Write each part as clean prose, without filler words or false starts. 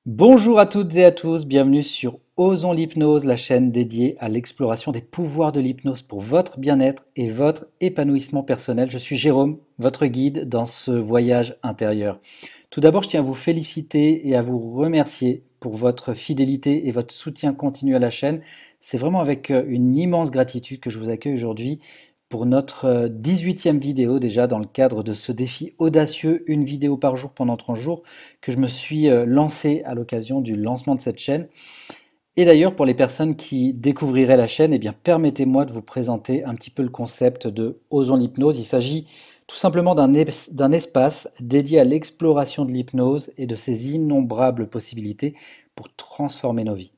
Bonjour à toutes et à tous, bienvenue sur Osons l'hypnose, la chaîne dédiée à l'exploration des pouvoirs de l'hypnose pour votre bien-être et votre épanouissement personnel. Je suis Jérôme, votre guide dans ce voyage intérieur. Tout d'abord, je tiens à vous féliciter et à vous remercier pour votre fidélité et votre soutien continu à la chaîne. C'est vraiment avec une immense gratitude que je vous accueille aujourd'hui pour notre 18e vidéo déjà dans le cadre de ce défi audacieux, une vidéo par jour pendant 30 jours que je me suis lancé à l'occasion du lancement de cette chaîne. Et d'ailleurs, pour les personnes qui découvriraient la chaîne, eh bien, permettez-moi de vous présenter un petit peu le concept de Osons l'hypnose. Il s'agit tout simplement d'un espace dédié à l'exploration de l'hypnose et de ses innombrables possibilités pour transformer nos vies.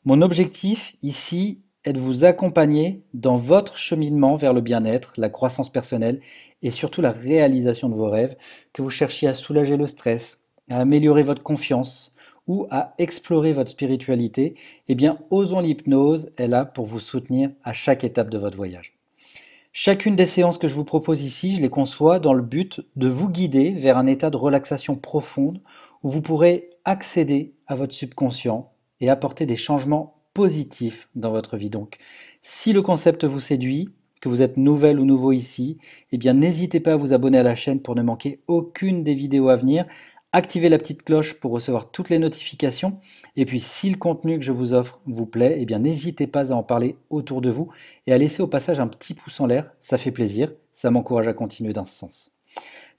Mon objectif ici est de vous accompagner dans votre cheminement vers le bien-être, la croissance personnelle et surtout la réalisation de vos rêves, que vous cherchiez à soulager le stress, à améliorer votre confiance ou à explorer votre spiritualité. Eh bien, Osons l'hypnose est là pour vous soutenir à chaque étape de votre voyage. Chacune des séances que je vous propose ici, je les conçois dans le but de vous guider vers un état de relaxation profonde où vous pourrez accéder à votre subconscient et apporter des changements positifs dans votre vie. Donc, si le concept vous séduit, que vous êtes nouvelle ou nouveau ici, eh bien n'hésitez pas à vous abonner à la chaîne pour ne manquer aucune des vidéos à venir. Activez la petite cloche pour recevoir toutes les notifications. Et puis, si le contenu que je vous offre vous plaît, eh bien n'hésitez pas à en parler autour de vous et à laisser au passage un petit pouce en l'air, ça fait plaisir, ça m'encourage à continuer dans ce sens.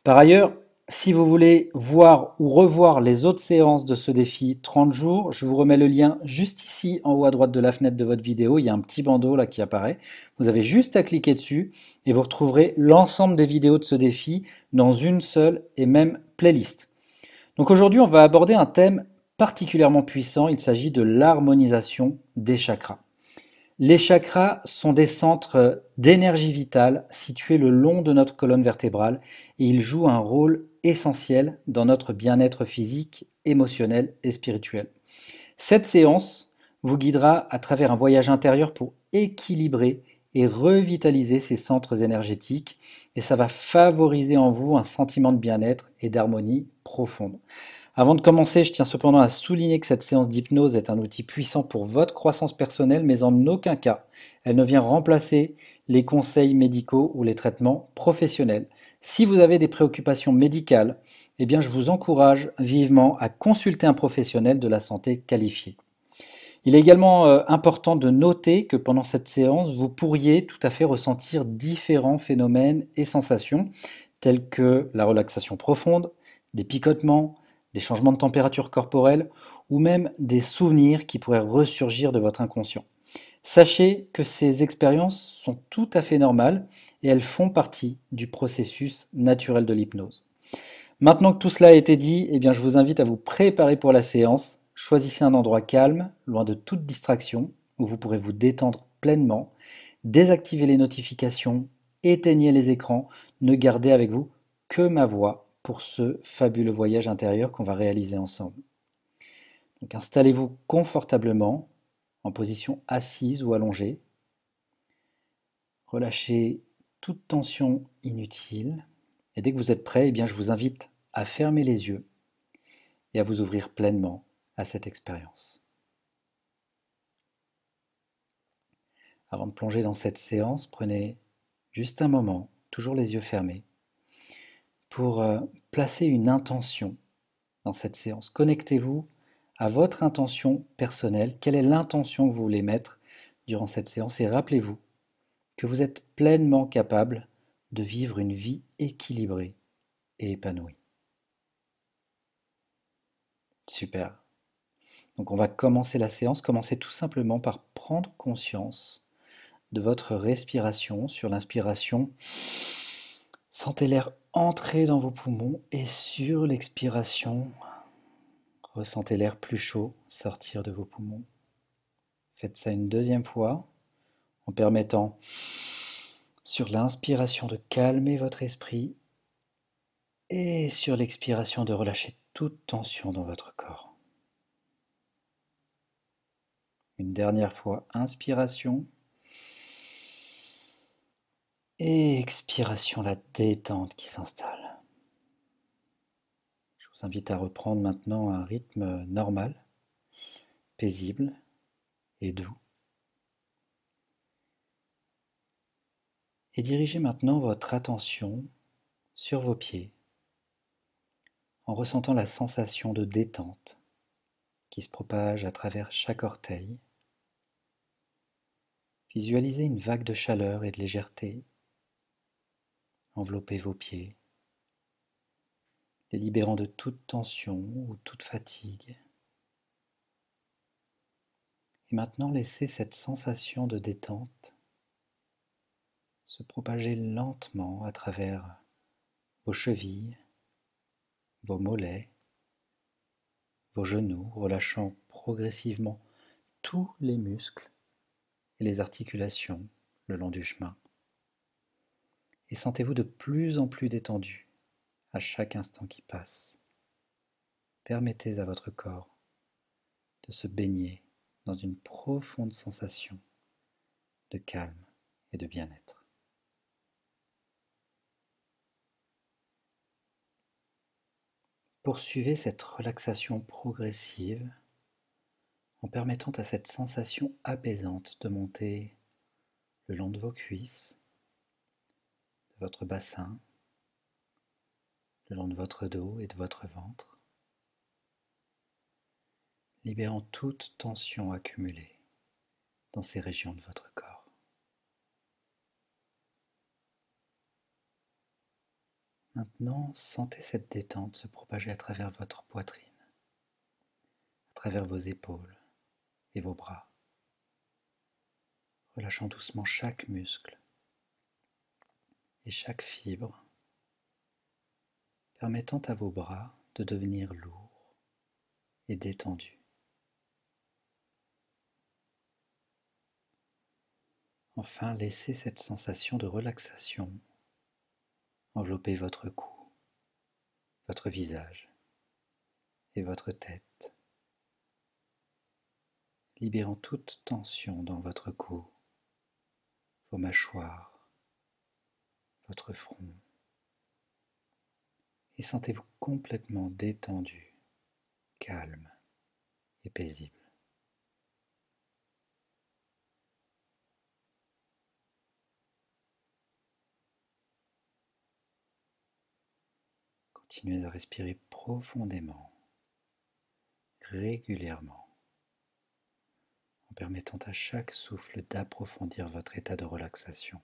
Par ailleurs, si vous voulez voir ou revoir les autres séances de ce défi 30 jours, je vous remets le lien juste ici en haut à droite de la fenêtre de votre vidéo. Il y a un petit bandeau là qui apparaît. Vous avez juste à cliquer dessus et vous retrouverez l'ensemble des vidéos de ce défi dans une seule et même playlist. Donc aujourd'hui, on va aborder un thème particulièrement puissant. Il s'agit de l'harmonisation des chakras. Les chakras sont des centres d'énergie vitale situés le long de notre colonne vertébrale et ils jouent un rôle essentiel dans notre bien-être physique, émotionnel et spirituel. Cette séance vous guidera à travers un voyage intérieur pour équilibrer et revitaliser ces centres énergétiques et ça va favoriser en vous un sentiment de bien-être et d'harmonie profonde. Avant de commencer, je tiens cependant à souligner que cette séance d'hypnose est un outil puissant pour votre croissance personnelle, mais en aucun cas elle ne vient remplacer les conseils médicaux ou les traitements professionnels. Si vous avez des préoccupations médicales, eh bien je vous encourage vivement à consulter un professionnel de la santé qualifié. Il est également important de noter que pendant cette séance, vous pourriez tout à fait ressentir différents phénomènes et sensations, tels que la relaxation profonde, des picotements, des changements de température corporelle, ou même des souvenirs qui pourraient ressurgir de votre inconscient. Sachez que ces expériences sont tout à fait normales et elles font partie du processus naturel de l'hypnose. Maintenant que tout cela a été dit, eh bien, je vous invite à vous préparer pour la séance. Choisissez un endroit calme, loin de toute distraction, où vous pourrez vous détendre pleinement. Désactivez les notifications, éteignez les écrans, ne gardez avec vous que ma voix pour ce fabuleux voyage intérieur qu'on va réaliser ensemble. Donc installez-vous confortablement, en position assise ou allongée. Relâchez toute tension inutile. Et dès que vous êtes prêt, eh bien, je vous invite à fermer les yeux et à vous ouvrir pleinement à cette expérience. Avant de plonger dans cette séance, prenez juste un moment, toujours les yeux fermés, pour placer une intention dans cette séance. Connectez-vous à votre intention personnelle. Quelle est l'intention que vous voulez mettre durant cette séance? Et rappelez-vous que vous êtes pleinement capable de vivre une vie équilibrée et épanouie. Super. Donc on va commencer la séance. Commencez tout simplement par prendre conscience de votre respiration. Sur l'inspiration, sentez l'air entrer dans vos poumons et sur l'expiration, ressentez l'air plus chaud sortir de vos poumons. Faites ça une deuxième fois en permettant sur l'inspiration de calmer votre esprit et sur l'expiration de relâcher toute tension dans votre corps. Une dernière fois, inspiration. Et expiration, la détente qui s'installe. Je vous invite à reprendre maintenant un rythme normal, paisible et doux. Et dirigez maintenant votre attention sur vos pieds en ressentant la sensation de détente qui se propage à travers chaque orteil. Visualisez une vague de chaleur et de légèreté envelopper vos pieds, les libérant de toute tension ou toute fatigue. Et maintenant, laissez cette sensation de détente se propager lentement à travers vos chevilles, vos mollets, vos genoux, relâchant progressivement tous les muscles et les articulations le long du chemin. Et sentez-vous de plus en plus détendu à chaque instant qui passe. Permettez à votre corps de se baigner dans une profonde sensation de calme et de bien-être. Poursuivez cette relaxation progressive en permettant à cette sensation apaisante de monter le long de vos cuisses, de votre bassin, le long de votre dos et de votre ventre, libérant toute tension accumulée dans ces régions de votre corps. Maintenant, sentez cette détente se propager à travers votre poitrine, à travers vos épaules et vos bras, relâchant doucement chaque muscle et chaque fibre, permettant à vos bras de devenir lourds et détendus. Enfin, laissez cette sensation de relaxation envelopper votre cou, votre visage et votre tête, libérant toute tension dans votre cou, vos mâchoires, votre front, et sentez-vous complètement détendu, calme et paisible. Continuez à respirer profondément, régulièrement, en permettant à chaque souffle d'approfondir votre état de relaxation.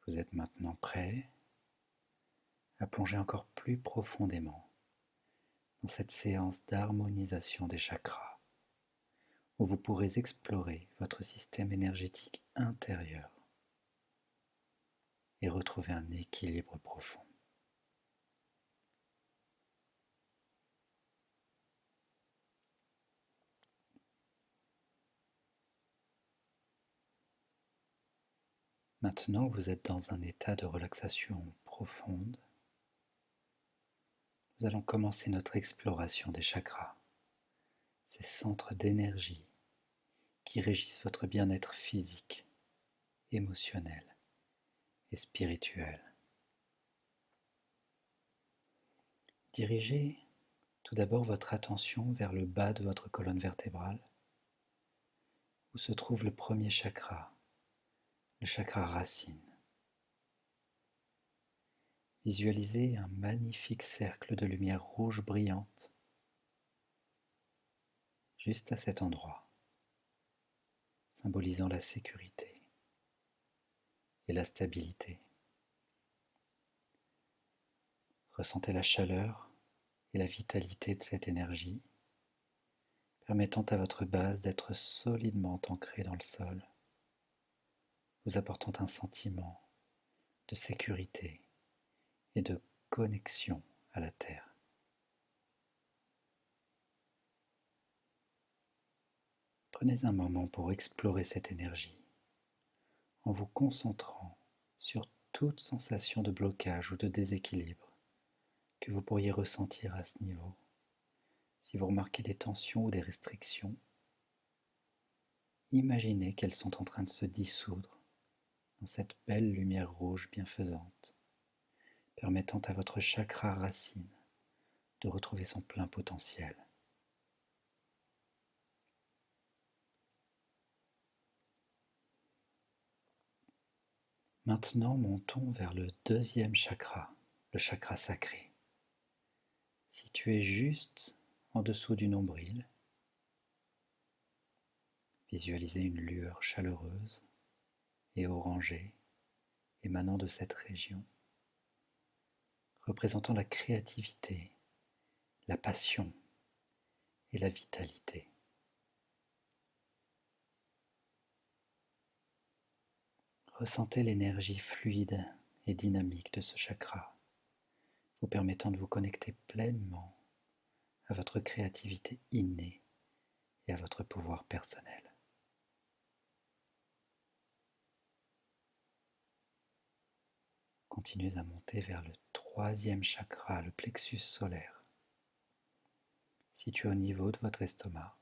Vous êtes maintenant prêt à plonger encore plus profondément dans cette séance d'harmonisation des chakras, où vous pourrez explorer votre système énergétique intérieur et retrouver un équilibre profond. Maintenant que vous êtes dans un état de relaxation profonde, nous allons commencer notre exploration des chakras, ces centres d'énergie qui régissent votre bien-être physique, émotionnel et spirituel. Dirigez tout d'abord votre attention vers le bas de votre colonne vertébrale, où se trouve le premier chakra, le chakra racine. Visualisez un magnifique cercle de lumière rouge brillante juste à cet endroit, symbolisant la sécurité et la stabilité. Ressentez la chaleur et la vitalité de cette énergie, permettant à votre base d'être solidement ancrée dans le sol, vous apportant un sentiment de sécurité et de connexion à la Terre. Prenez un moment pour explorer cette énergie en vous concentrant sur toute sensation de blocage ou de déséquilibre que vous pourriez ressentir à ce niveau. Si vous remarquez des tensions ou des restrictions, imaginez qu'elles sont en train de se dissoudre dans cette belle lumière rouge bienfaisante, permettant à votre chakra racine de retrouver son plein potentiel. Maintenant, montons vers le deuxième chakra, le chakra sacré. Situé juste en dessous du nombril, visualisez une lueur chaleureuse et orangée émanant de cette région, représentant la créativité, la passion et la vitalité. Ressentez l'énergie fluide et dynamique de ce chakra, vous permettant de vous connecter pleinement à votre créativité innée et à votre pouvoir personnel. Continuez à monter vers le troisième chakra, le plexus solaire, situé au niveau de votre estomac.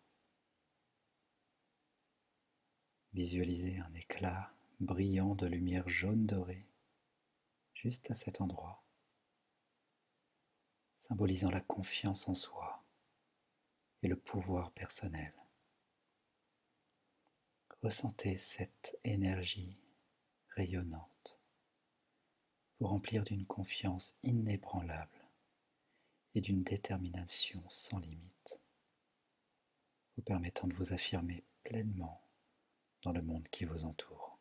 Visualisez un éclat brillant de lumière jaune dorée juste à cet endroit, symbolisant la confiance en soi et le pouvoir personnel. Ressentez cette énergie rayonnante vous remplir d'une confiance inébranlable et d'une détermination sans limite, vous permettant de vous affirmer pleinement dans le monde qui vous entoure.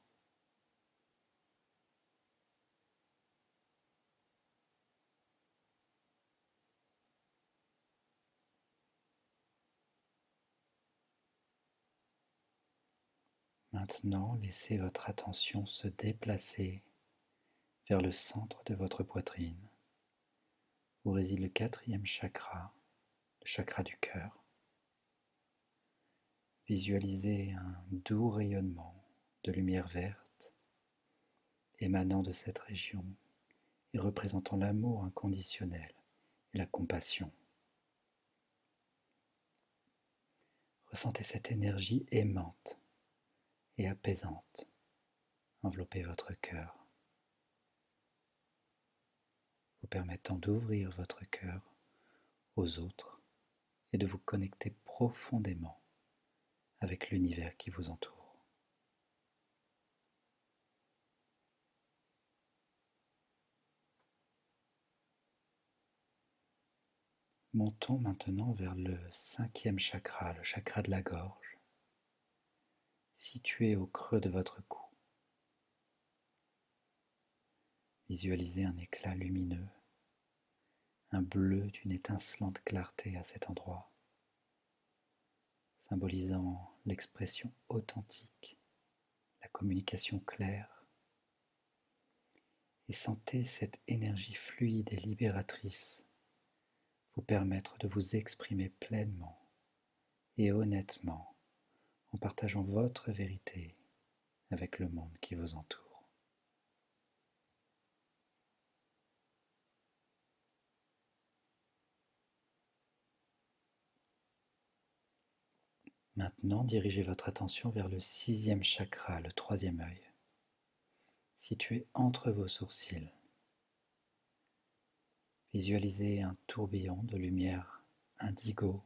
Maintenant, laissez votre attention se déplacer vers le centre de votre poitrine, où réside le quatrième chakra, le chakra du cœur. Visualisez un doux rayonnement de lumière verte émanant de cette région et représentant l'amour inconditionnel et la compassion. Ressentez cette énergie aimante et apaisante envelopper votre cœur, vous permettant d'ouvrir votre cœur aux autres et de vous connecter profondément avec l'univers qui vous entoure. Montons maintenant vers le cinquième chakra, le chakra de la gorge, situé au creux de votre cou. Visualisez un éclat lumineux, un bleu d'une étincelante clarté à cet endroit, symbolisant l'expression authentique, la communication claire, et sentez cette énergie fluide et libératrice vous permettre de vous exprimer pleinement et honnêtement en partageant votre vérité avec le monde qui vous entoure. Maintenant, dirigez votre attention vers le sixième chakra, le troisième œil, situé entre vos sourcils. Visualisez un tourbillon de lumière indigo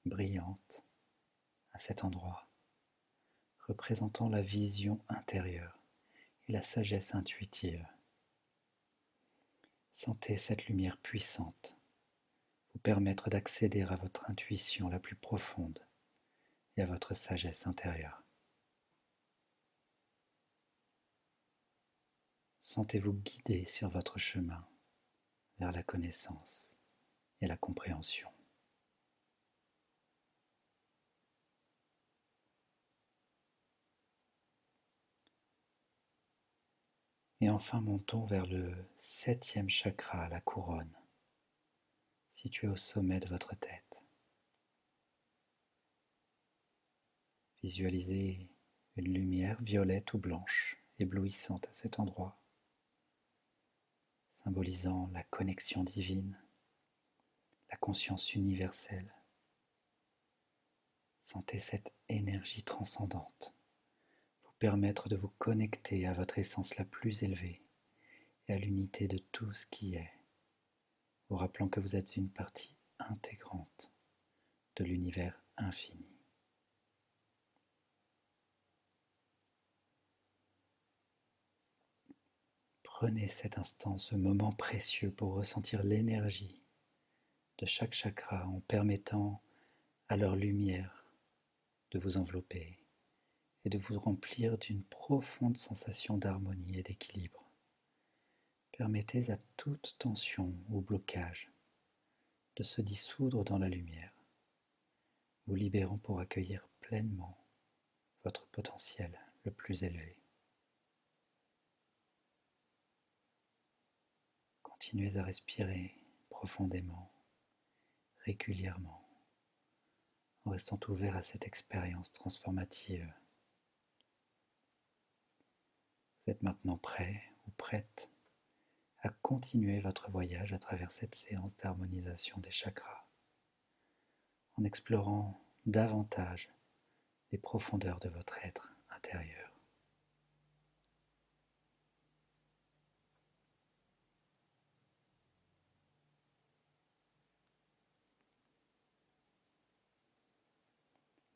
brillante à cet endroit, représentant la vision intérieure et la sagesse intuitive. Sentez cette lumière puissante vous permettre d'accéder à votre intuition la plus profonde et à votre sagesse intérieure. Sentez-vous guidé sur votre chemin vers la connaissance et la compréhension. Et enfin, montons vers le septième chakra, la couronne, situé au sommet de votre tête. Visualisez une lumière violette ou blanche, éblouissante à cet endroit, symbolisant la connexion divine, la conscience universelle. Sentez cette énergie transcendante vous permettre de vous connecter à votre essence la plus élevée et à l'unité de tout ce qui est vous rappelant que vous êtes une partie intégrante de l'univers infini. Prenez cet instant, ce moment précieux pour ressentir l'énergie de chaque chakra en permettant à leur lumière de vous envelopper et de vous remplir d'une profonde sensation d'harmonie et d'équilibre. Permettez à toute tension ou blocage de se dissoudre dans la lumière, vous libérant pour accueillir pleinement votre potentiel le plus élevé. Continuez à respirer profondément, régulièrement, en restant ouvert à cette expérience transformative. Vous êtes maintenant prêt ou prête à continuer votre voyage à travers cette séance d'harmonisation des chakras, en explorant davantage les profondeurs de votre être intérieur.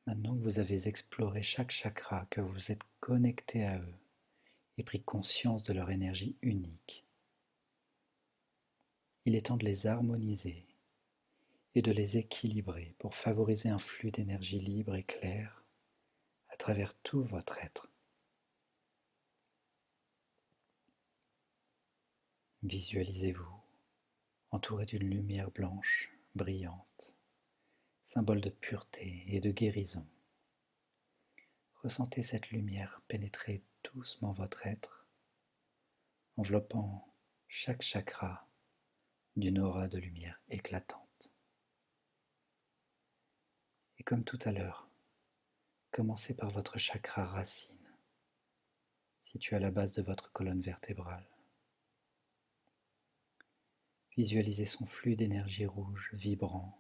Maintenant que vous avez exploré chaque chakra, que vous êtes connecté à eux et pris conscience de leur énergie unique, il est temps de les harmoniser et de les équilibrer pour favoriser un flux d'énergie libre et clair à travers tout votre être. Visualisez-vous entouré d'une lumière blanche, brillante, symbole de pureté et de guérison. Ressentez cette lumière pénétrer doucement votre être, enveloppant chaque chakra d'une aura de lumière éclatante. Et comme tout à l'heure, commencez par votre chakra racine, situé à la base de votre colonne vertébrale. Visualisez son flux d'énergie rouge vibrant,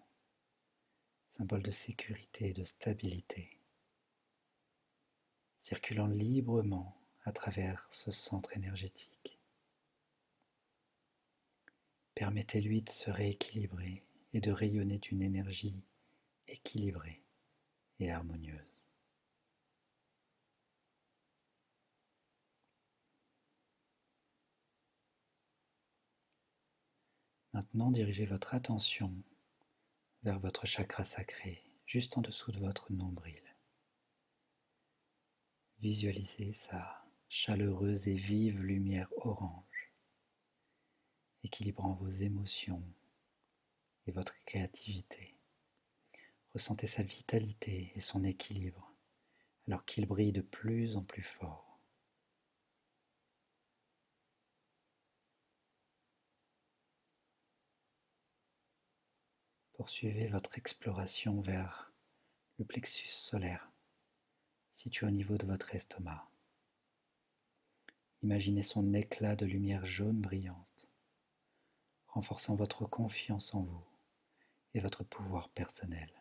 symbole de sécurité et de stabilité, circulant librement à travers ce centre énergétique. Permettez-lui de se rééquilibrer et de rayonner d'une énergie équilibrée et harmonieuse. Maintenant, dirigez votre attention vers votre chakra sacré, juste en dessous de votre nombril. Visualisez sa chaleureuse et vive lumière orange, équilibrant vos émotions et votre créativité. Ressentez sa vitalité et son équilibre alors qu'il brille de plus en plus fort. Poursuivez votre exploration vers le plexus solaire, situé au niveau de votre estomac. Imaginez son éclat de lumière jaune brillante, renforçant votre confiance en vous et votre pouvoir personnel.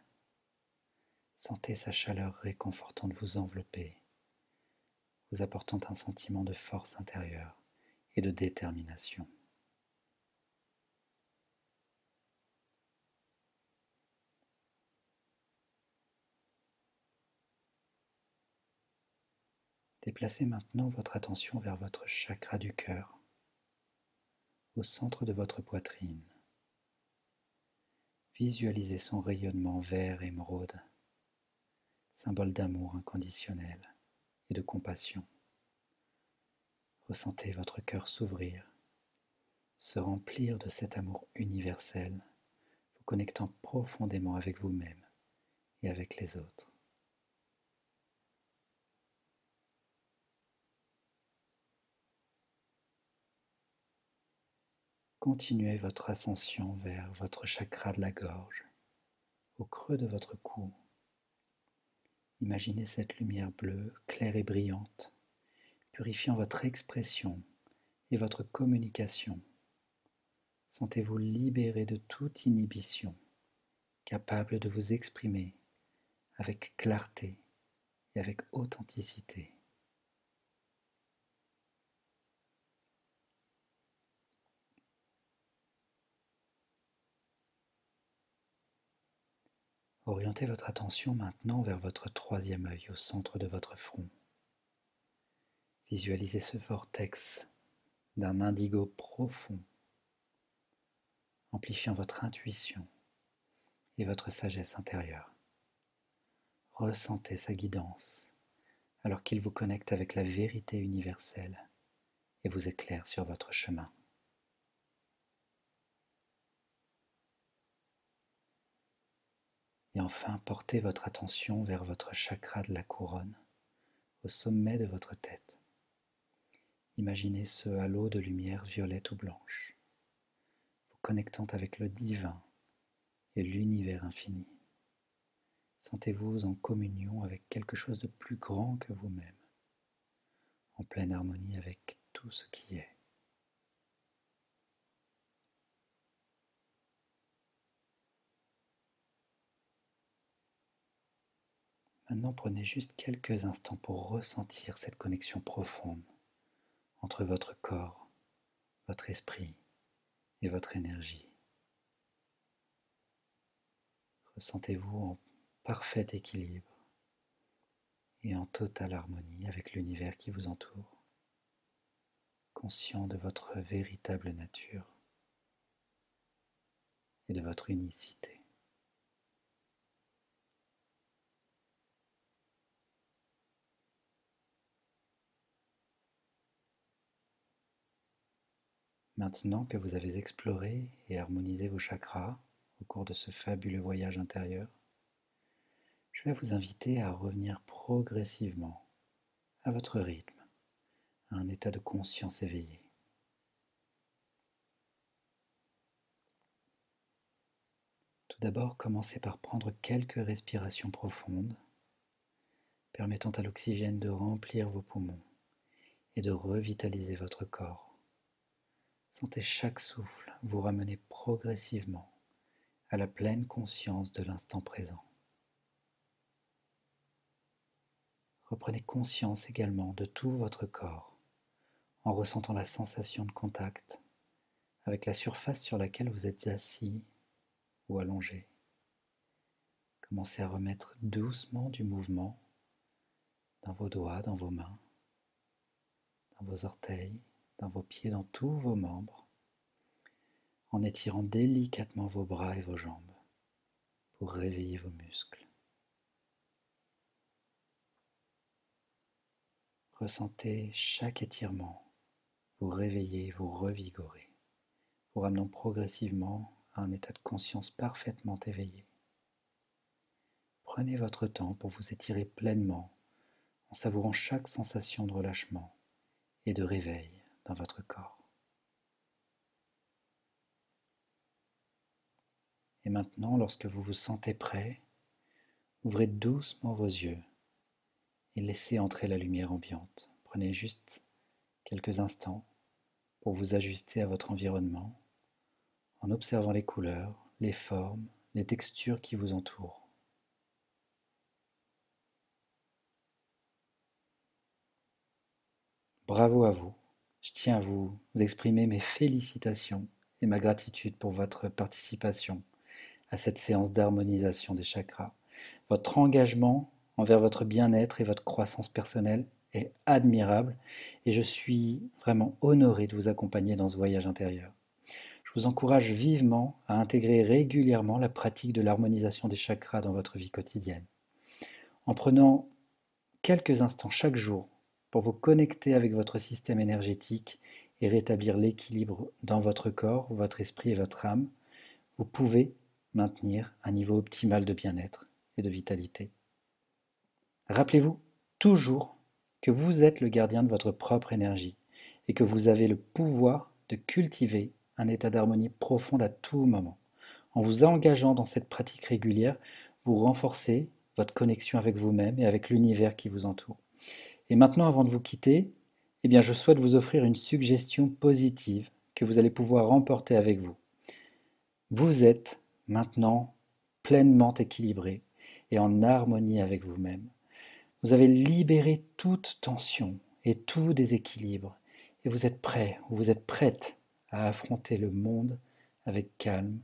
Sentez sa chaleur réconfortante vous envelopper, vous apportant un sentiment de force intérieure et de détermination. Déplacez maintenant votre attention vers votre chakra du cœur, au centre de votre poitrine. Visualisez son rayonnement vert émeraude, symbole d'amour inconditionnel et de compassion. Ressentez votre cœur s'ouvrir, se remplir de cet amour universel, vous connectant profondément avec vous-même et avec les autres. Continuez votre ascension vers votre chakra de la gorge, au creux de votre cou. Imaginez cette lumière bleue, claire et brillante, purifiant votre expression et votre communication. Sentez-vous libéré de toute inhibition, capable de vous exprimer avec clarté et avec authenticité. Orientez votre attention maintenant vers votre troisième œil au centre de votre front. Visualisez ce vortex d'un indigo profond, amplifiant votre intuition et votre sagesse intérieure. Ressentez sa guidance alors qu'il vous connecte avec la vérité universelle et vous éclaire sur votre chemin. Et enfin, portez votre attention vers votre chakra de la couronne, au sommet de votre tête. Imaginez ce halo de lumière violette ou blanche, vous connectant avec le divin et l'univers infini. Sentez-vous en communion avec quelque chose de plus grand que vous-même, en pleine harmonie avec tout ce qui est. Maintenant, prenez juste quelques instants pour ressentir cette connexion profonde entre votre corps, votre esprit et votre énergie. Ressentez-vous en parfait équilibre et en totale harmonie avec l'univers qui vous entoure, conscient de votre véritable nature et de votre unicité. Maintenant que vous avez exploré et harmonisé vos chakras au cours de ce fabuleux voyage intérieur, je vais vous inviter à revenir progressivement à votre rythme, à un état de conscience éveillé. Tout d'abord, commencez par prendre quelques respirations profondes, permettant à l'oxygène de remplir vos poumons et de revitaliser votre corps. Sentez chaque souffle vous ramener progressivement à la pleine conscience de l'instant présent. Reprenez conscience également de tout votre corps en ressentant la sensation de contact avec la surface sur laquelle vous êtes assis ou allongé. Commencez à remettre doucement du mouvement dans vos doigts, dans vos mains, dans vos orteils, dans vos pieds, dans tous vos membres, en étirant délicatement vos bras et vos jambes pour réveiller vos muscles. Ressentez chaque étirement vous réveiller, vous revigorer, vous ramenant progressivement à un état de conscience parfaitement éveillé. Prenez votre temps pour vous étirer pleinement en savourant chaque sensation de relâchement et de réveil dans votre corps. Et maintenant, lorsque vous vous sentez prêt, ouvrez doucement vos yeux et laissez entrer la lumière ambiante. Prenez juste quelques instants pour vous ajuster à votre environnement en observant les couleurs, les formes, les textures qui vous entourent. Bravo à vous. Je tiens à vous exprimer mes félicitations et ma gratitude pour votre participation à cette séance d'harmonisation des chakras. Votre engagement envers votre bien-être et votre croissance personnelle est admirable et je suis vraiment honoré de vous accompagner dans ce voyage intérieur. Je vous encourage vivement à intégrer régulièrement la pratique de l'harmonisation des chakras dans votre vie quotidienne. En prenant quelques instants chaque jour pour vous connecter avec votre système énergétique et rétablir l'équilibre dans votre corps, votre esprit et votre âme, vous pouvez maintenir un niveau optimal de bien-être et de vitalité. Rappelez-vous toujours que vous êtes le gardien de votre propre énergie et que vous avez le pouvoir de cultiver un état d'harmonie profonde à tout moment. En vous engageant dans cette pratique régulière, vous renforcez votre connexion avec vous-même et avec l'univers qui vous entoure. Et maintenant, avant de vous quitter, je souhaite vous offrir une suggestion positive que vous allez pouvoir emporter avec vous. Vous êtes maintenant pleinement équilibré et en harmonie avec vous-même. Vous avez libéré toute tension et tout déséquilibre et vous êtes prêt ou vous êtes prête à affronter le monde avec calme,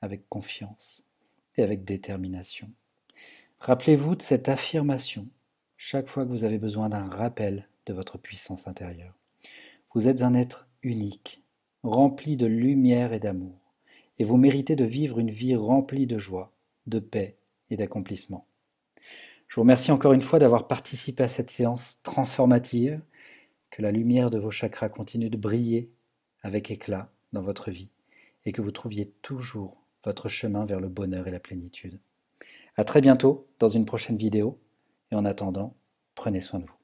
avec confiance et avec détermination. Rappelez-vous de cette affirmation chaque fois que vous avez besoin d'un rappel de votre puissance intérieure. Vous êtes un être unique, rempli de lumière et d'amour, et vous méritez de vivre une vie remplie de joie, de paix et d'accomplissement. Je vous remercie encore une fois d'avoir participé à cette séance transformative. Que la lumière de vos chakras continue de briller avec éclat dans votre vie et que vous trouviez toujours votre chemin vers le bonheur et la plénitude. À très bientôt dans une prochaine vidéo et en attendant, prenez soin de vous.